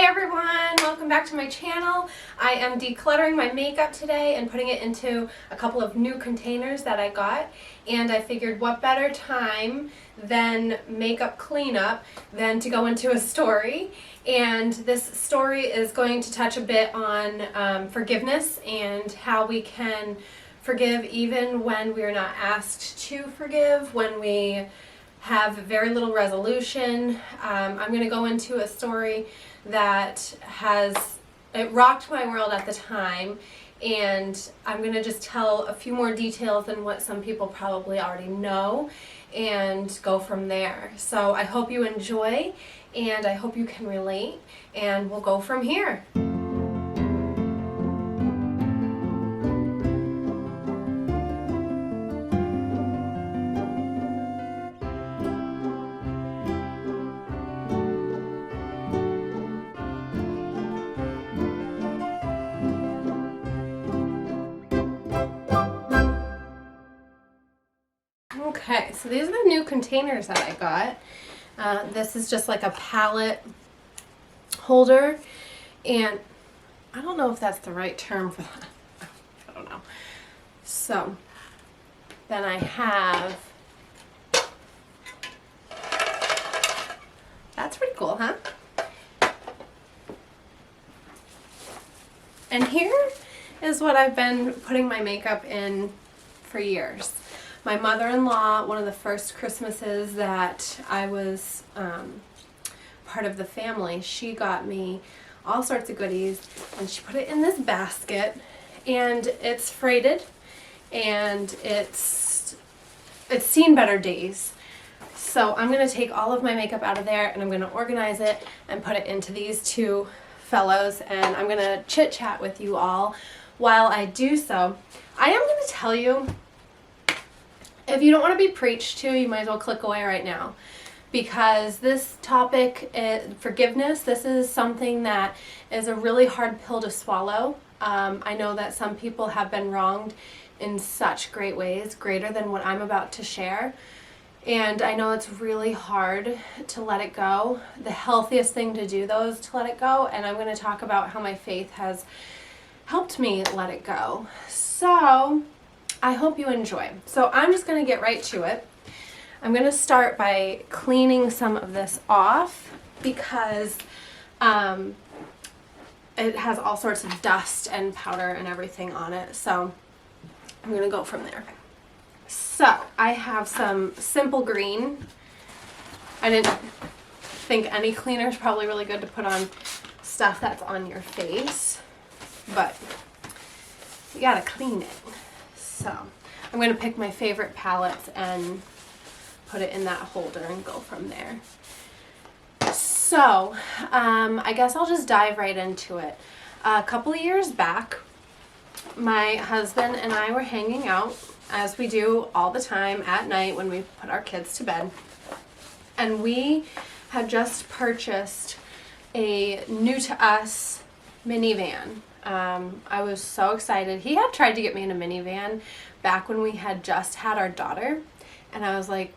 everyone, welcome back to my channel. I am decluttering my makeup today and putting it into a couple of new containers that I got, and I figured what better time than makeup cleanup than to go into a story. And this story is going to touch a bit on forgiveness and how we can forgive even when we are not asked to forgive, when we have very little resolution. I'm going to go into a story that it rocked my world at the time, and I'm going to just tell a few more details than what some people probably already know and go from there. So I hope you enjoy, and I hope you can relate, and we'll go from here. Okay, so these are the new containers that I got. This is just like a palette holder, and I don't know if that's the right term for that. I don't know. So then I have, that's pretty cool, huh? And here is what I've been putting my makeup in for years. My mother-in-law, one of the first Christmases that I was part of the family, she got me all sorts of goodies, and she put it in this basket, and it's freighted, and it's seen better days. So I'm going to take all of my makeup out of there, and I'm going to organize it and put it into these two fellows, and I'm going to chit-chat with you all while I do so. I am going to tell you, if you don't want to be preached to, you might as well click away right now, because this topic, forgiveness, this is something that is a really hard pill to swallow. I know that some people have been wronged in such great ways, greater than what I'm about to share, and I know it's really hard to let it go. The healthiest thing to do, though, is to let it go, and I'm going to talk about how my faith has helped me let it go. So I hope you enjoy. So I'm just going to get right to it. I'm going to start by cleaning some of this off because it has all sorts of dust and powder and everything on it. So I'm going to go from there. So I have some simple green. I didn't think any cleaner is probably really good to put on stuff that's on your face, but you got to clean it. So I'm going to pick my favorite palettes and put it in that holder and go from there. So I guess I'll just dive right into it. A couple of years back, my husband and I were hanging out, as we do all the time at night when we put our kids to bed. And we had just purchased a new to us minivan. I was so excited. He had tried to get me in a minivan back when we had just had our daughter, and I was like,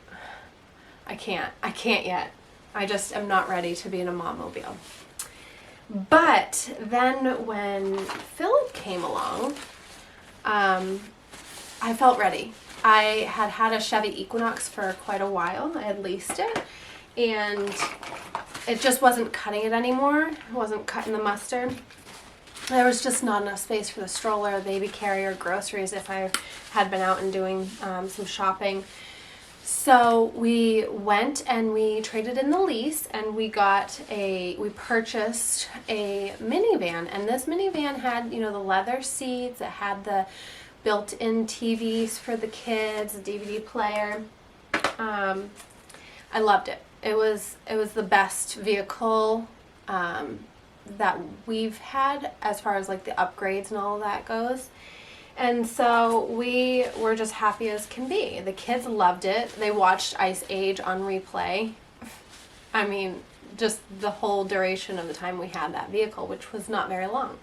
I can't yet. I just am not ready to be in a mom-mobile. But then when Philip came along, I felt ready. I had had a Chevy Equinox for quite a while. I had leased it, and it just wasn't cutting it anymore. It wasn't cutting the mustard. There was just not enough space for the stroller, baby carrier, groceries if I had been out and doing some shopping. So we went and we traded in the lease, and we purchased a minivan. And this minivan had, the leather seats, it had the built-in TVs for the kids, a DVD player. I loved it. It was the best vehicle that we've had as far as like the upgrades and all of that goes. And so we were just happy as can be. The kids loved it. They watched Ice Age on replay. I mean, just the whole duration of the time we had that vehicle, which was not very long.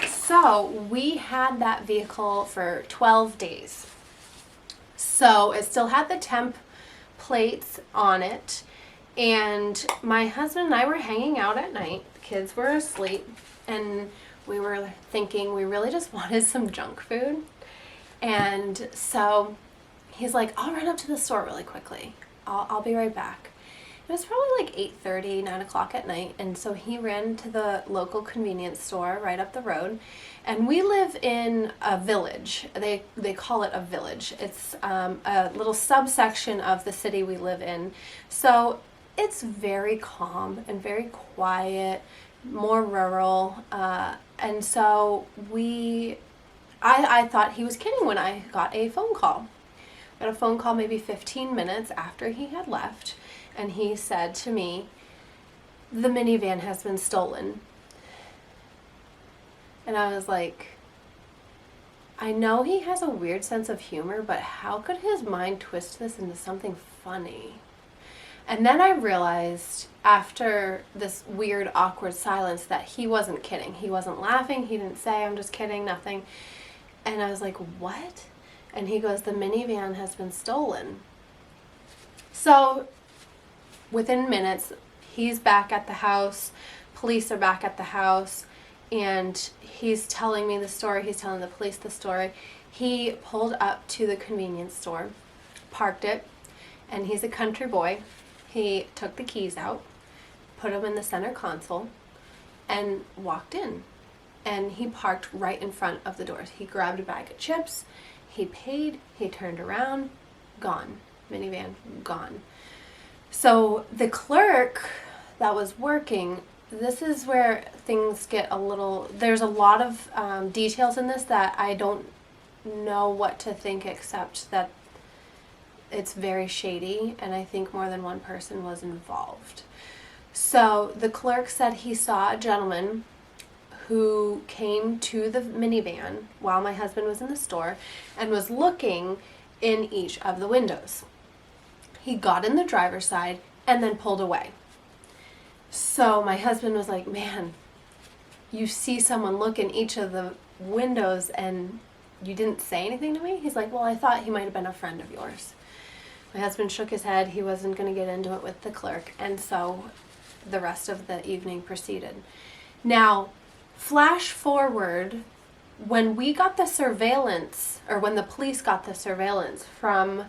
So we had that vehicle for 12 days. So it still had the temp plates on it, And my husband and I were hanging out at night. The kids were asleep, and we were thinking we really just wanted some junk food. And so he's like, I'll run up to the store really quickly. I'll be right back. It was probably like 8:30, 9 o'clock at night, and so he ran to the local convenience store right up the road. And we live in a village. They call it a village. It's a little subsection of the city we live in. So it's very calm and very quiet, more rural. And so I thought he was kidding when I got a phone call. I got a phone call maybe 15 minutes after he had left. And he said to me, the minivan has been stolen. And I was like, I know he has a weird sense of humor, but how could his mind twist this into something funny? And then I realized after this weird, awkward silence that he wasn't kidding. He wasn't laughing. He didn't say, I'm just kidding, nothing. And I was like, what? And he goes, the minivan has been stolen. So within minutes, he's back at the house, police are back at the house, and he's telling me the story, he's telling the police the story. He pulled up to the convenience store, parked it, and he's a country boy. He took the keys out, put them in the center console, and walked in. And he parked right in front of the doors. He grabbed a bag of chips, he paid, he turned around, gone. Minivan, gone. So the clerk that was working, this is where things get a little, there's a lot of details in this that I don't know what to think, except that it's very shady, and I think more than one person was involved. So the clerk said he saw a gentleman who came to the minivan while my husband was in the store and was looking in each of the windows. He got in the driver's side and then pulled away. So my husband was like, man, you see someone look in each of the windows and you didn't say anything to me? He's like, well, I thought he might have been a friend of yours. My husband shook his head. He wasn't going to get into it with the clerk. And so the rest of the evening proceeded. Now, flash forward, when we got the surveillance, or when the police got the surveillance from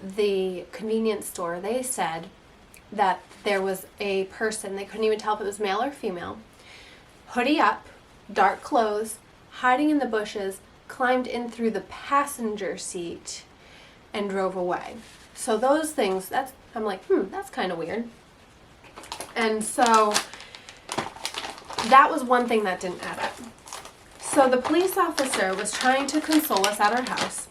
the convenience store, they said that there was a person, they couldn't even tell if it was male or female, hoodie up, dark clothes, hiding in the bushes, climbed in through the passenger seat and drove away. So those things, I'm like, that's kind of weird. And so that was one thing that didn't add up. So the police officer was trying to console us at our house.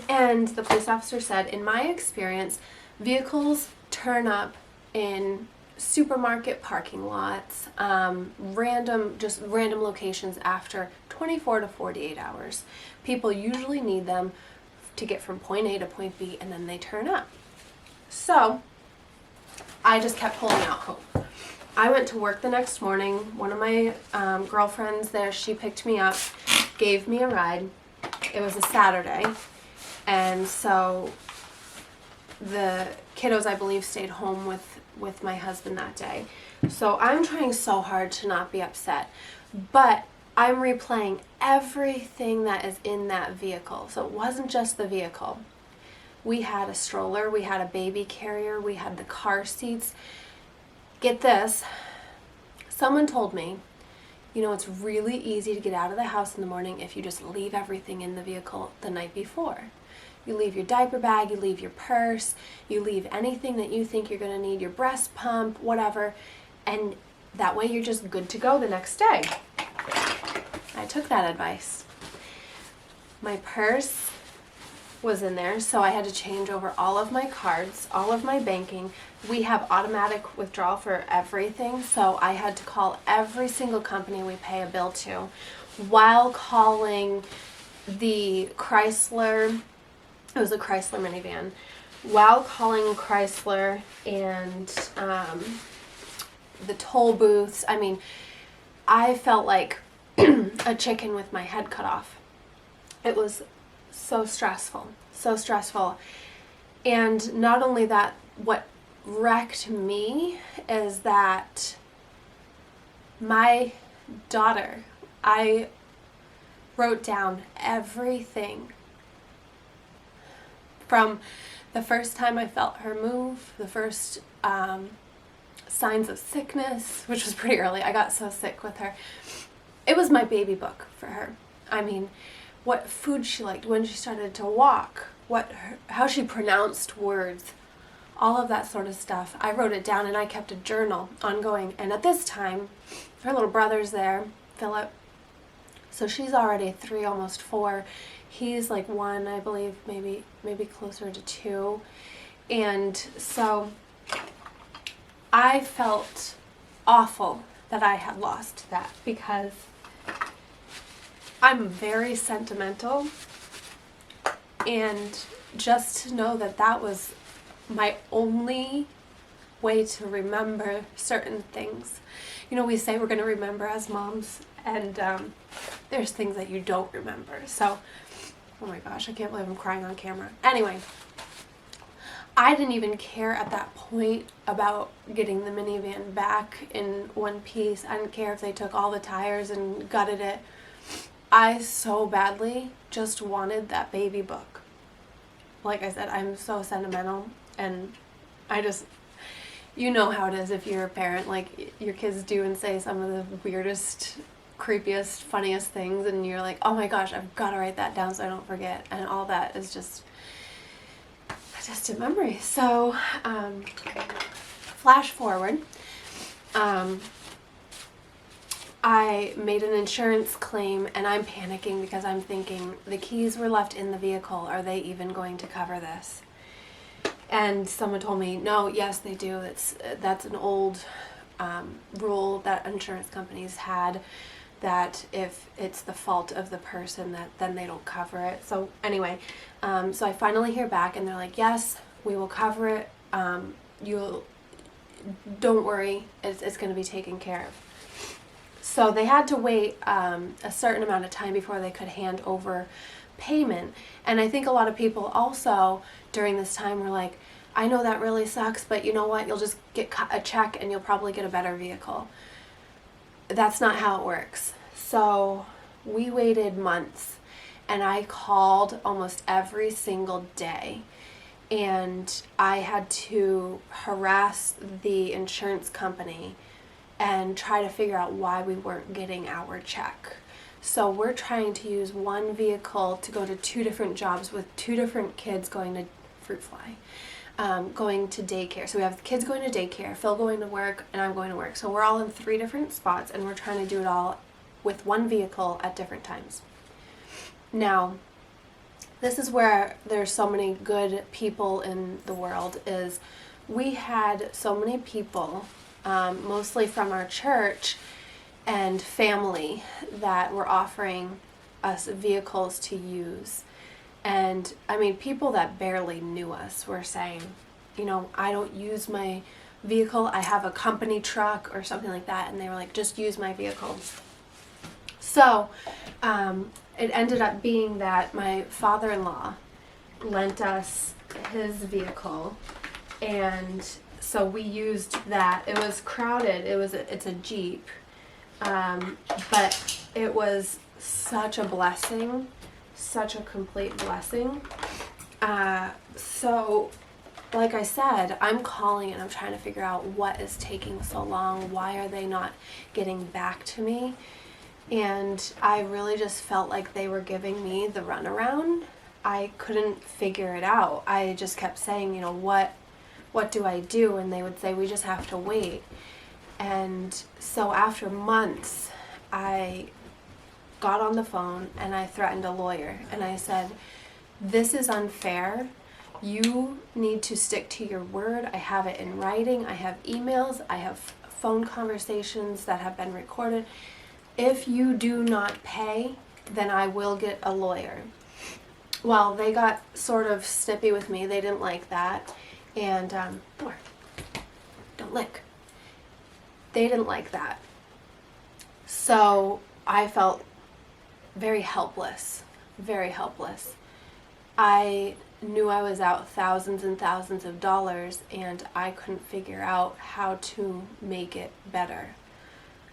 And the police officer said, in my experience, vehicles turn up in supermarket parking lots, random locations after 24 to 48 hours. People usually need them to get from point A to point B, and then they turn up. So I just kept holding out hope. I went to work the next morning. One of my girlfriends there, she picked me up, gave me a ride. It was a Saturday. And so the kiddos, I believe, stayed home with my husband that day. So I'm trying so hard to not be upset. But I'm replaying everything that is in that vehicle. So it wasn't just the vehicle. We had a stroller, we had a baby carrier, we had the car seats. Get this, someone told me, it's really easy to get out of the house in the morning if you just leave everything in the vehicle the night before. You leave your diaper bag, you leave your purse, you leave anything that you think you're going to need, your breast pump, whatever, and that way you're just good to go the next day. I took that advice. My purse was in there, so I had to change over all of my cards, all of my banking. We have automatic withdrawal for everything, so I had to call every single company we pay a bill to while calling the Chrysler. It was a Chrysler minivan. While calling Chrysler and the toll booths, I felt like a chicken with my head cut off. It was so stressful. And not only that, what wrecked me is that my daughter, I wrote down everything from the first time I felt her move, the first signs of sickness, which was pretty early. I got so sick with her. It was my baby book for her. I mean, what food she liked, when she started to walk, how she pronounced words, all of that sort of stuff. I wrote it down and I kept a journal ongoing. And at this time, her little brother's there, Philip. So she's already 3, almost 4. He's like 1, I believe, maybe closer to 2. And so I felt awful that I had lost that, because I'm very sentimental, and just to know that that was my only way to remember certain things. You know, we say we're going to remember as moms, and there's things that you don't remember. So, oh my gosh, I can't believe I'm crying on camera. Anyway, I didn't even care at that point about getting the minivan back in one piece. I didn't care if they took all the tires and gutted it. I so badly just wanted that baby book. Like I said, I'm so sentimental, and I just, you know how it is if you're a parent, like your kids do and say some of the weirdest, creepiest, funniest things, and you're like, oh my gosh, I've got to write that down so I don't forget, and all that is just a memory. So, flash forward, I made an insurance claim, and I'm panicking because I'm thinking, the keys were left in the vehicle. Are they even going to cover this? And someone told me, no, yes, they do. That's an old rule that insurance companies had, that if it's the fault of the person, that then they don't cover it. So anyway, so I finally hear back, and they're like, yes, we will cover it. Don't worry, it's going to be taken care of. So they had to wait a certain amount of time before they could hand over payment. And I think a lot of people also during this time were like, I know that really sucks, but you know what? You'll just get a check and you'll probably get a better vehicle. That's not how it works. So we waited months, and I called almost every single day. And I had to harass the insurance company and try to figure out why we weren't getting our check. So we're trying to use one vehicle to go to 2 different jobs with 2 different kids going to fruit fly, going to daycare. So we have kids going to daycare, Phil going to work, and I'm going to work. So we're all in 3 different spots, and we're trying to do it all with one vehicle at different times. Now, this is where there's so many good people in the world, is we had so many people, mostly from our church and family, that were offering us vehicles to use. And I mean, people that barely knew us were saying, you know, I don't use my vehicle, I have a company truck or something like that, and they were like, just use my vehicle. So it ended up being that my father-in-law lent us his vehicle, and so we used that. It was crowded. It's a Jeep, but it was such a blessing, such a complete blessing. So, like I said, I'm calling and I'm trying to figure out what is taking so long. Why are they not getting back to me? And I really just felt like they were giving me the runaround. I couldn't figure it out. I just kept saying, you know, what do I do? And they would say, we just have to wait. And so after months, I got on the phone and I threatened a lawyer. And I said, this is unfair. You need to stick to your word. I have it in writing. I have emails. I have phone conversations that have been recorded. If you do not pay, then I will get a lawyer. Well, they got sort of snippy with me. They didn't like that. And, don't lick. They didn't like that. So I felt very helpless, very helpless. I knew I was out thousands and thousands of dollars, and I couldn't figure out how to make it better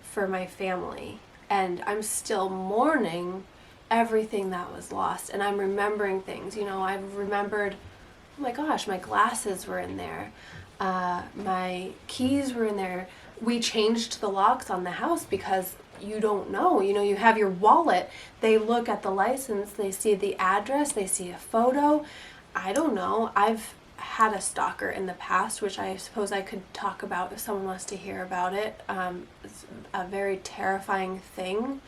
for my family. And I'm still mourning everything that was lost, and I'm remembering things. I've remembered, oh my gosh, my glasses were in there, my keys were in there. We changed the locks on the house because you don't know. You have your wallet, they look at the license, they see the address, they see a photo. I don't know. I've had a stalker in the past, which I suppose I could talk about if someone wants to hear about it. It's a very terrifying thing.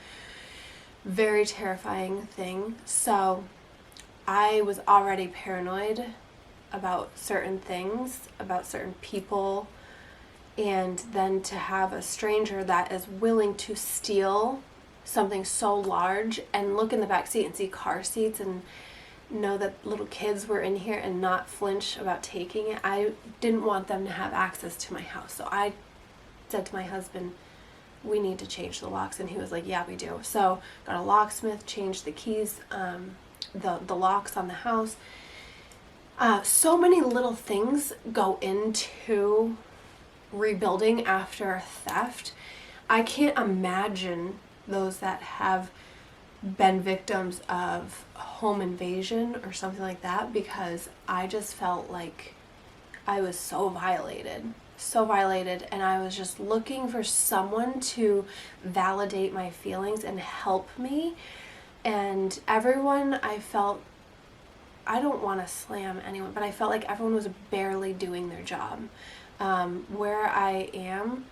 Very terrifying thing. So I was already paranoid about certain things, about certain people, and then to have a stranger that is willing to steal something so large and look in the back seat and see car seats and know that little kids were in here and not flinch about taking it. I didn't want them to have access to my house. So I said to my husband, we need to change the locks. And he was like, yeah, we do. So got a locksmith, changed the keys, the locks on the house. So many little things go into rebuilding after a theft. I can't imagine those that have been victims of home invasion or something like that, because I just felt like I was so violated, and I was just looking for someone to validate my feelings and help me. And everyone, I felt, I don't want to slam anyone, but I felt like everyone was barely doing their job. Where I am,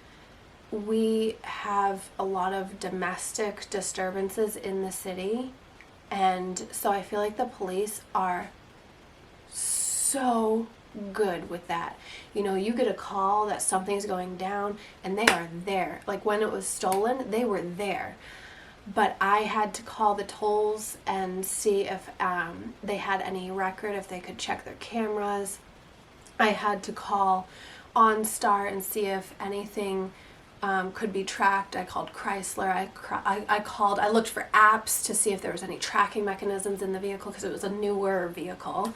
we have a lot of domestic disturbances in the city, and so I feel like the police are so good with that. You get a call that something's going down and they are there. Like when it was stolen, they were there. But I had to call the tolls and see if they had any record, if they could check their cameras. I had to call OnStar and see if anything could be tracked. I called Chrysler. I looked for apps to see if there was any tracking mechanisms in the vehicle because it was a newer vehicle.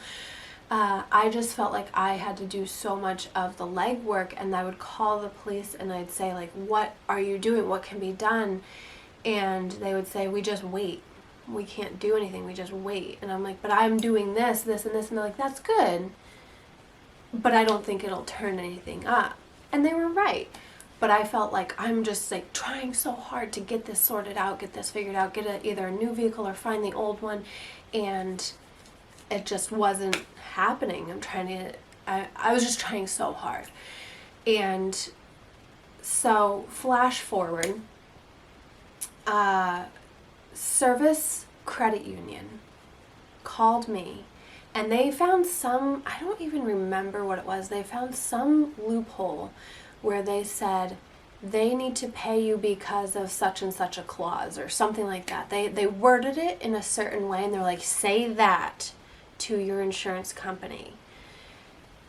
I just felt like I had to do so much of the legwork, and I would call the police and I'd say, like, what are you doing? What can be done? And they would say, we just wait. We can't do anything. We just wait. And I'm like, but I'm doing this, this, and this. And they're like, that's good, but I don't think it'll turn anything up. And they were right. But I felt like I'm just like trying so hard to get this sorted out, get this figured out, get either a new vehicle or find the old one. And it just wasn't happening. I was just trying so hard. And so flash forward, Service Credit Union called me, and they found some, I don't even remember what it was, they found some loophole where they said they need to pay you because of such and such a clause or something like that. They worded it in a certain way, and they're like, say that to your insurance company.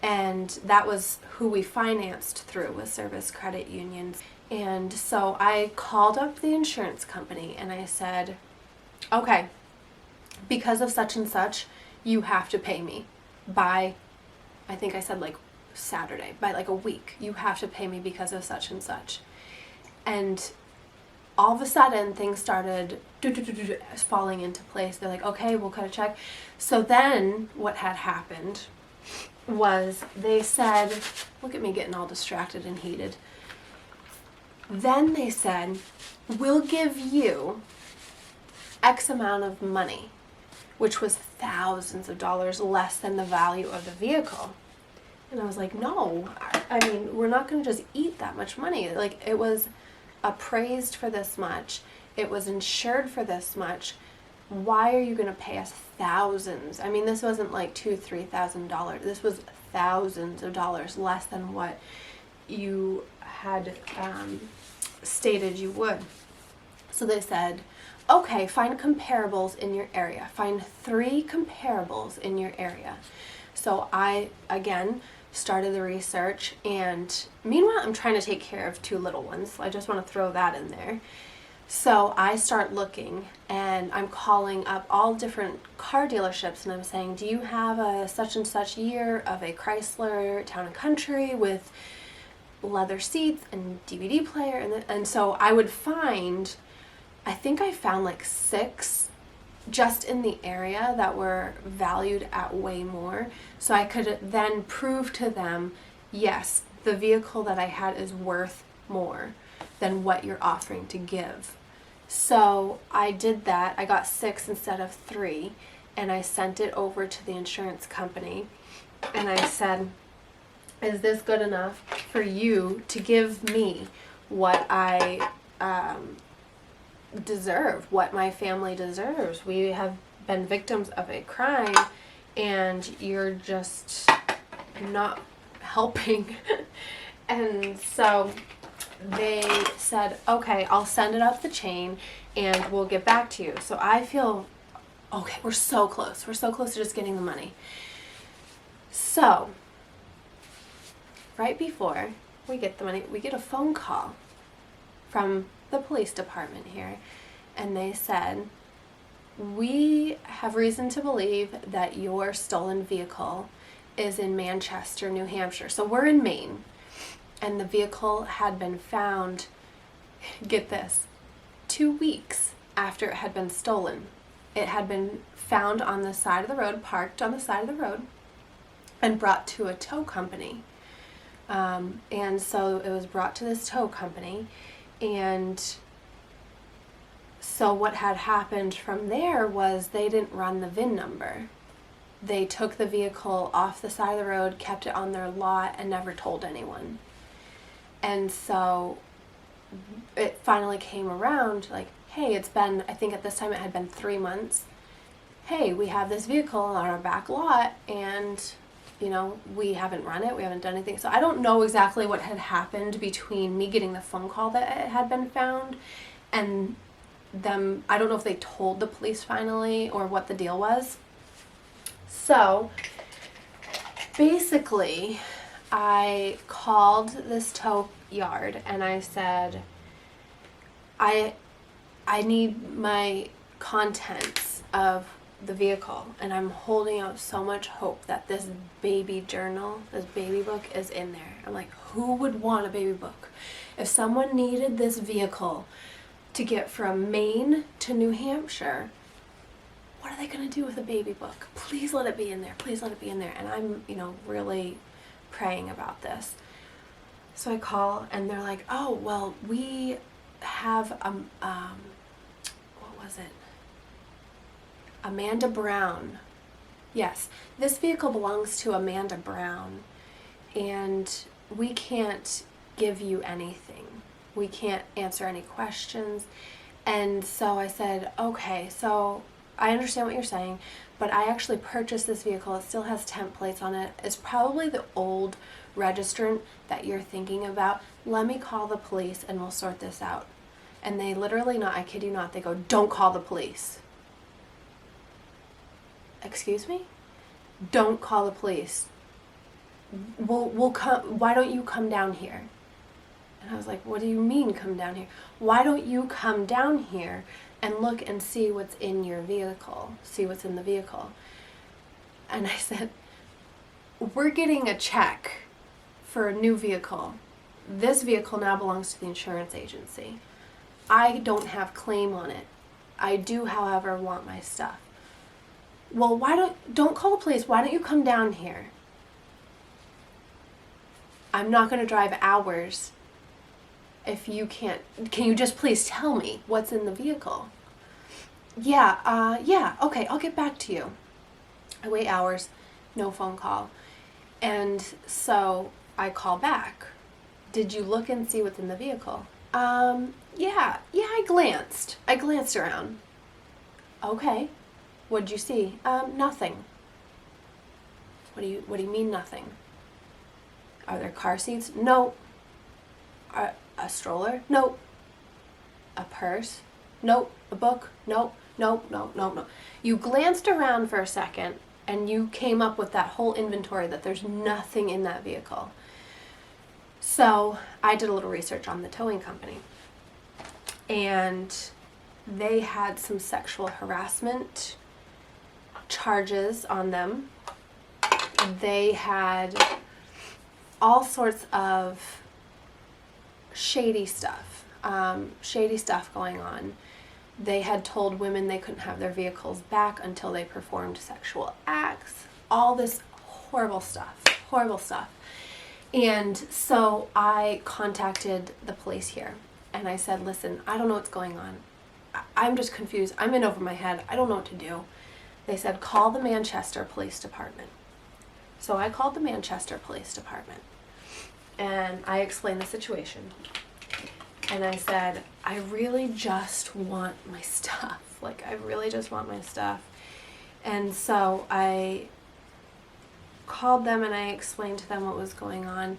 And that was who we financed through, was Service Credit Unions. And so I called up the insurance company and I said, okay, because of such and such, you have to pay me by, I think I said like Saturday, by like a week. You have to pay me because of such and such. And all of a sudden things started falling into place. They're like, okay, we'll cut a check. So then what had happened was they said, look at me getting all distracted and heated. Then they said, we'll give you X amount of money, which was thousands of dollars less than the value of the vehicle. And I was like, no, I mean, we're not going to just eat that much money. Like, it was appraised for this much. It was insured for this much. Why are you going to pay us thousands? I mean, this wasn't like $2,000-$3,000. This was thousands of dollars less than what you had stated you would. So they said, okay, find comparables in your area. Find 3 comparables in your area. So I, again, started the research, and meanwhile, I'm trying to take care of 2 little ones. I just want to throw that in there. So I start looking, and I'm calling up all different car dealerships, and I'm saying, do you have a such and such year of a Chrysler Town and Country with leather seats and DVD player? And so I would find, I think I found like 6 just in the area that were valued at way more. So I could then prove to them, yes, the vehicle that I had is worth more than what you're offering to give. So I did that. I got 6 instead of 3, and I sent it over to the insurance company, and I said, is this good enough for you to give me what I deserve, what my family deserves? We have been victims of a crime, and you're just not helping. And so they said, okay, I'll send it up the chain and we'll get back to you. So I feel, okay, we're so close. We're so close to just getting the money. So right before we get the money, we get a phone call from the police department here, and they said, we have reason to believe that your stolen vehicle is in Manchester, New Hampshire. So we're in Maine, and the vehicle had been found, get this, 2 weeks after it had been stolen. It had been found on the side of the road, parked on the side of the road, and brought to a tow company. And so it was brought to this tow company, and so what had happened from there was they didn't run the VIN number. They took the vehicle off the side of the road, kept it on their lot, and never told anyone. And so it finally came around, like, hey, it's been, I think at this time it had been 3 months. Hey, we have this vehicle on our back lot, and you know, we haven't run it, we haven't done anything. So I don't know exactly what had happened between me getting the phone call that it had been found and them. I don't know if they told the police finally or what the deal was. So basically, I called this tow yard and I said, I need my contents of the vehicle, and I'm holding out so much hope that this baby journal, this baby book is in there. I'm like, who would want a baby book? If someone needed this vehicle to get from Maine to New Hampshire, what are they going to do with a baby book? Please let it be in there. Please let it be in there. And I'm, really praying about this. So I call and they're like, oh, well, we have, what was it? Amanda Brown. Yes, this vehicle belongs to Amanda Brown, and we can't give you anything. We can't answer any questions. And so I said, okay, so I understand what you're saying, but I actually purchased this vehicle. It still has temp plates on it. It's probably the old registrant that you're thinking about. Let me call the police and we'll sort this out. And they literally, I kid you not, they go, don't call the police. Excuse me? Don't call the police. We'll come. Why don't you come down here? And I was like, what do you mean come down here? Why don't you come down here and look and see what's in your vehicle? See what's in the vehicle. And I said, we're getting a check for a new vehicle. This vehicle now belongs to the insurance agency. I don't have claim on it. I do, however, want my stuff. Well, don't call the police. Why don't you come down here? I'm not going to drive hours if you can't. Can you just please tell me what's in the vehicle? Yeah, okay, I'll get back to you. I wait hours, no phone call. And so I call back. Did you look and see what's in the vehicle? Yeah, I glanced. I glanced around. Okay. What'd you see? Nothing. What do you mean nothing? Are there car seats? No. A stroller? Nope. A purse? Nope. A book? Nope. No. You glanced around for a second and you came up with that whole inventory that there's nothing in that vehicle. So I did a little research on the towing company. and they had some sexual harassment charges on them. They had all sorts of shady stuff going on. They had told women they couldn't have their vehicles back until they performed sexual acts. All this horrible stuff. And so I contacted the police here and I said, listen, I don't know what's going on. I'm just confused. I'm in over my head. I don't know what to do. They said, call the Manchester Police Department. So I called the Manchester Police Department and I explained the situation. And I said, I really just want my stuff. Like, I really just want my stuff. And so I called them and I explained to them what was going on.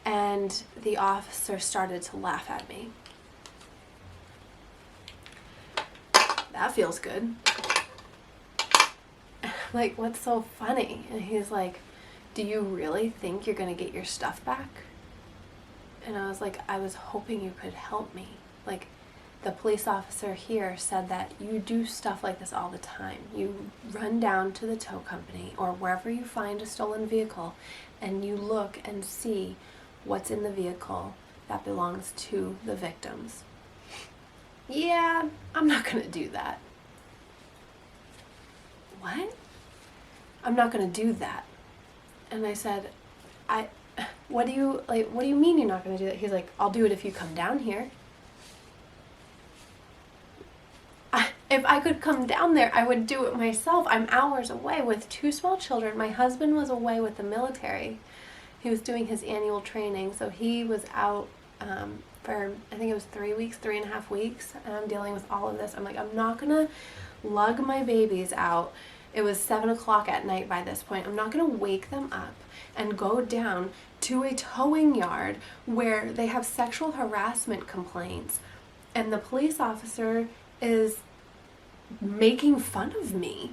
And the officer started to laugh at me. That feels good. Like, what's so funny? And he's like, do you really think you're going to get your stuff back? And I was like, I was hoping you could help me. Like, the police officer here said that you do stuff like this all the time. You run down to the tow company or wherever you find a stolen vehicle and you look and see what's in the vehicle that belongs to the victims. Yeah, I'm not going to do that. What? I'm not going to do that. And I said, what do you mean you're not going to do that? He's like, I'll do it if you come down here. If I could come down there, I would do it myself. I'm hours away with 2 small children. My husband was away with the military. He was doing his annual training, so he was out for, I think it was 3.5 weeks, and I'm dealing with all of this. I'm like, I'm not going to lug my babies out. It was 7 o'clock at night by this point. I'm not going to wake them up and go down to a towing yard where they have sexual harassment complaints and the police officer is making fun of me.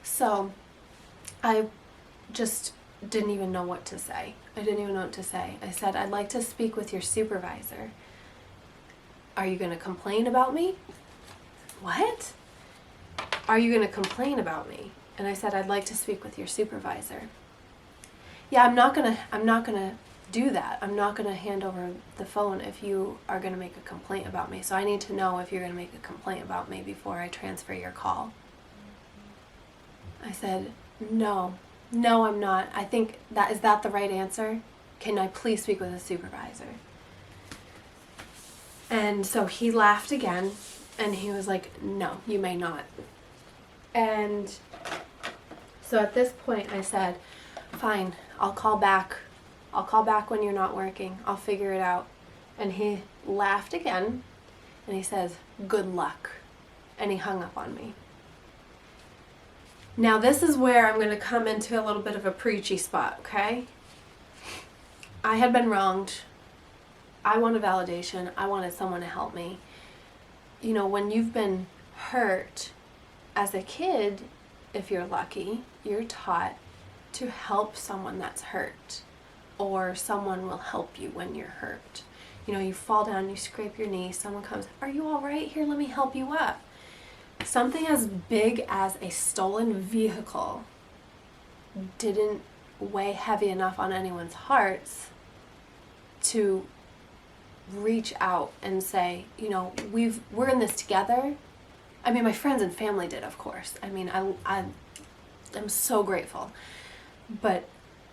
So I just didn't even know what to say. I said, I'd like to speak with your supervisor. Are you going to complain about me? What? Are you going to complain about me? And I said, I'd like to speak with your supervisor. Yeah, I'm not going to do that. I'm not going to hand over the phone if you are going to make a complaint about me. So I need to know if you're going to make a complaint about me before I transfer your call. I said, no, I'm not. I think is that the right answer? Can I please speak with a supervisor? And so he laughed again and he was like, no, you may not. And so at this point I said, fine, I'll call back when you're not working. I'll figure it out. And he laughed again and he says, good luck. And he hung up on me. Now this is where I'm going to come into a little bit of a preachy spot, okay? I had been wronged. I wanted validation. I wanted someone to help me. You know, when you've been hurt as a kid, if you're lucky, you're taught to help someone that's hurt, or someone will help you when you're hurt. You know, you fall down, you scrape your knee, someone comes, are you all right? Here, let me help you up. Something as big as a stolen vehicle didn't weigh heavy enough on anyone's hearts to reach out and say, you know, we're in this together. I mean, my friends and family did, of course. I mean, I'm so grateful. But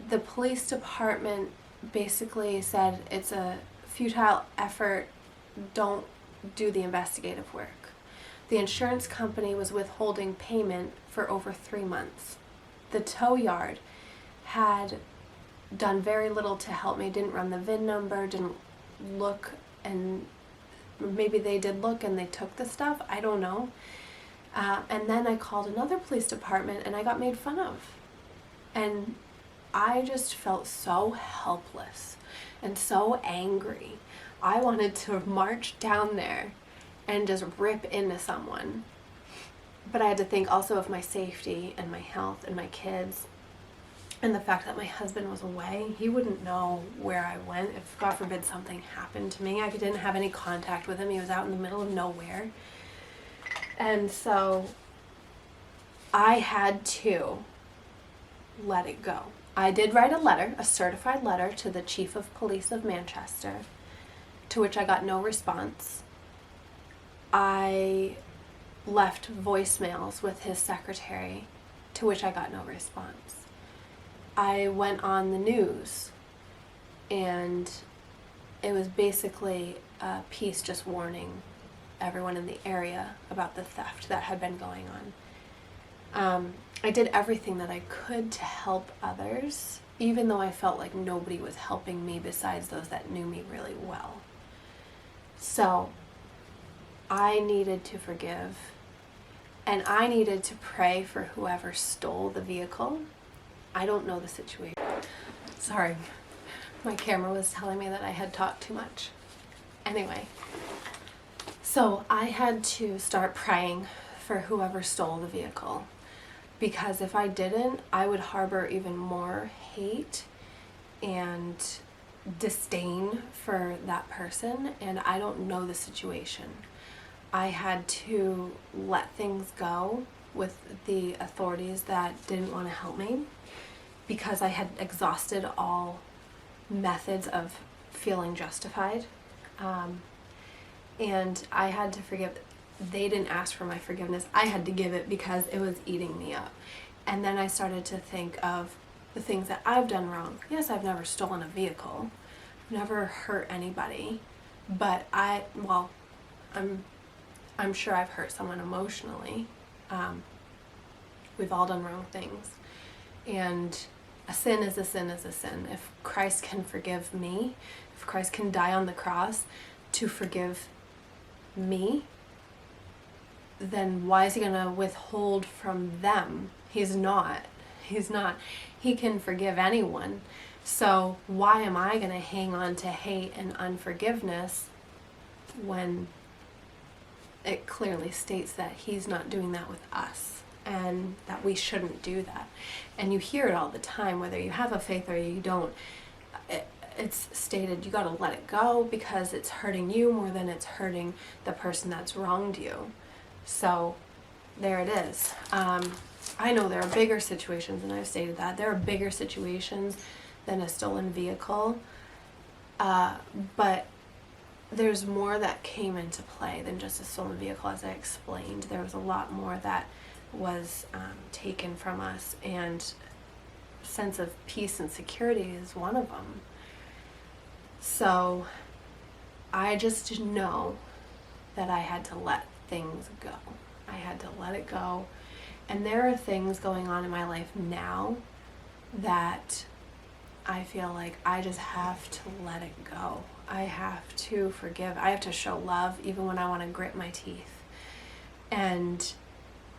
the police department basically said it's a futile effort, don't do the investigative work. The insurance company was withholding payment for over 3 months. The tow yard had done very little to help me, didn't run the VIN number, didn't look, and maybe they did look and they took the stuff, I don't know. And then I called another police department and I got made fun of. And I just felt so helpless and so angry. I wanted to march down there and just rip into someone. But I had to think also of my safety and my health and my kids. And the fact that my husband was away, he wouldn't know where I went if, God forbid, something happened to me. I didn't have any contact with him. He was out in the middle of nowhere. And so I had to let it go. I did write a letter, a certified letter, to the Chief of Police of Manchester, to which I got no response. I left voicemails with his secretary, to which I got no response. I went on the news, and it was basically a piece just warning everyone in the area about the theft that had been going on. I did everything that I could to help others, even though I felt like nobody was helping me besides those that knew me really well. So I needed to forgive, and I needed to pray for whoever stole the vehicle. I don't know the situation. Sorry, my camera was telling me that I had talked too much. Anyway, so I had to start praying for whoever stole the vehicle, because if I didn't, I would harbor even more hate and disdain for that person, and I don't know the situation. I had to let things go with the authorities that didn't want to help me, because I had exhausted all methods of feeling justified. And I had to forgive. They didn't ask for my forgiveness. I had to give it because it was eating me up. And then I started to think of the things that I've done wrong. Yes, I've never stolen a vehicle. I've never hurt anybody. But I'm sure I've hurt someone emotionally. We've all done wrong things. And a sin is a sin is a sin. If Christ can forgive me, if Christ can die on the cross to forgive me, then why is he going to withhold from them? He's not. He can forgive anyone. So why am I going to hang on to hate and unforgiveness when it clearly states that he's not doing that with us, and that we shouldn't do that? And you hear it all the time, whether you have a faith or you don't. It's stated you got to let it go because it's hurting you more than it's hurting the person that's wronged you. So there it is. I know there are bigger situations, and I've stated that. There are bigger situations than a stolen vehicle. But there's more that came into play than just a stolen vehicle, as I explained. There was a lot more that was taken from us, and sense of peace and security is one of them. So I just know that I had to let things go. I had to let it go. And there are things going on in my life now that I feel like I just have to let it go. I have to forgive. I have to show love even when I want to grit my teeth. And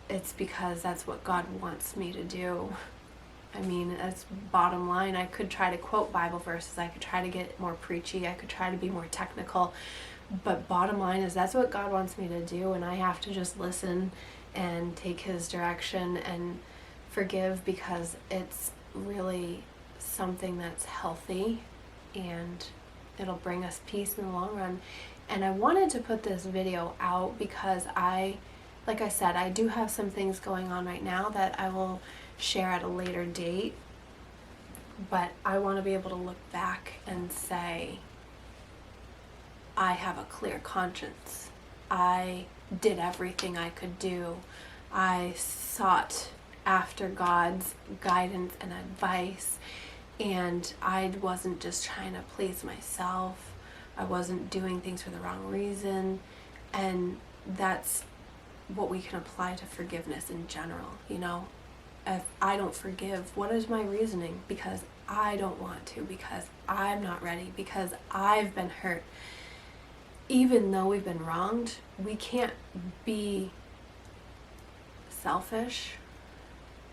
it's because that's what God wants me to do. I mean, that's bottom line. I could try to quote Bible verses. I could try to get more preachy. I could try to be more technical. But bottom line is that's what God wants me to do, and I have to just listen and take his direction and forgive, because it's really something that's healthy and it'll bring us peace in the long run. And I wanted to put this video out because like I said, I do have some things going on right now that I will share at a later date, but I want to be able to look back and say, I have a clear conscience. I did everything I could do. I sought after God's guidance and advice, and I wasn't just trying to please myself. I wasn't doing things for the wrong reason, and that's what we can apply to forgiveness in general. You know, if I don't forgive, what is my reasoning? Because I don't want to, because I'm not ready, because I've been hurt. Even though we've been wronged, we can't be selfish.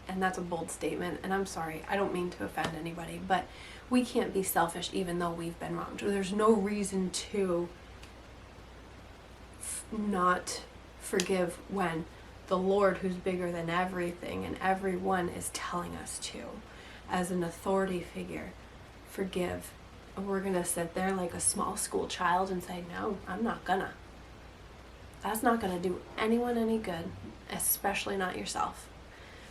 And that's a bold statement, and I'm sorry, I don't mean to offend anybody, but we can't be selfish even though we've been wronged. There's no reason to not forgive when the Lord, who's bigger than everything and everyone, is telling us to. as an authority figure. Forgive. And we're going to sit there like a small school child and say, no, I'm not gonna. That's not going to do anyone any good, especially not yourself.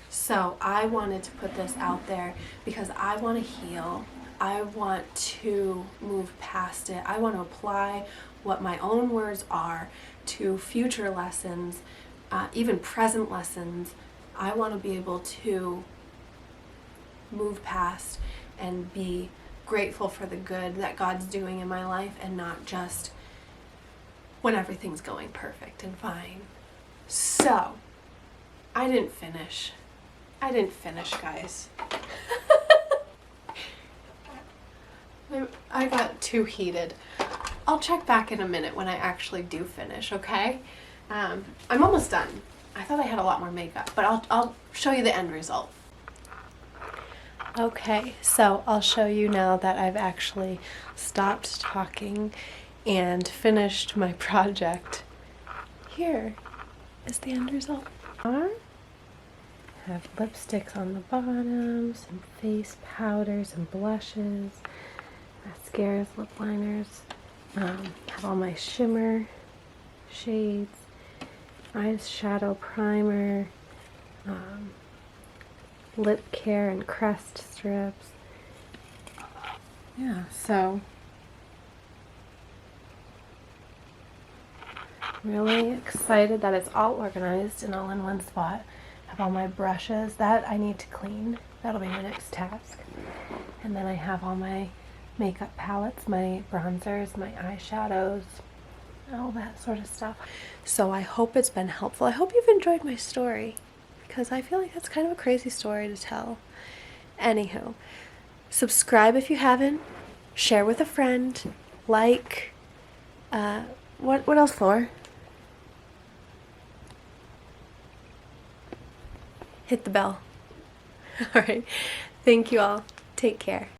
So I wanted to put this out there because I want to heal. I want to move past it. I want to apply what my own words are to future lessons, even present lessons. I want to be able to move past and be grateful for the good that God's doing in my life, and not just when everything's going perfect and fine. So, I didn't finish, guys. I got too heated. I'll check back in a minute when I actually do finish, okay? I'm almost done. I thought I had a lot more makeup, but I'll show you the end result. Okay, so I'll show you now that I've actually stopped talking and finished my project. Here is the end result. I have lipsticks on the bottom, some face powder, some blushes, mascaras, lip liners. Have all my shimmer shades, eyeshadow primer, lip care and crest strips. Yeah, so really excited that it's all organized and all in one spot. Have all my brushes that I need to clean. That'll be my next task. And then I have all my makeup palettes, my bronzers, my eyeshadows, all that sort of stuff. So I hope it's been helpful. I hope you've enjoyed my story, because I feel like that's kind of a crazy story to tell. Anywho, subscribe if you haven't, share with a friend, like, what else, Flor? Hit the bell. All right. Thank you all. Take care.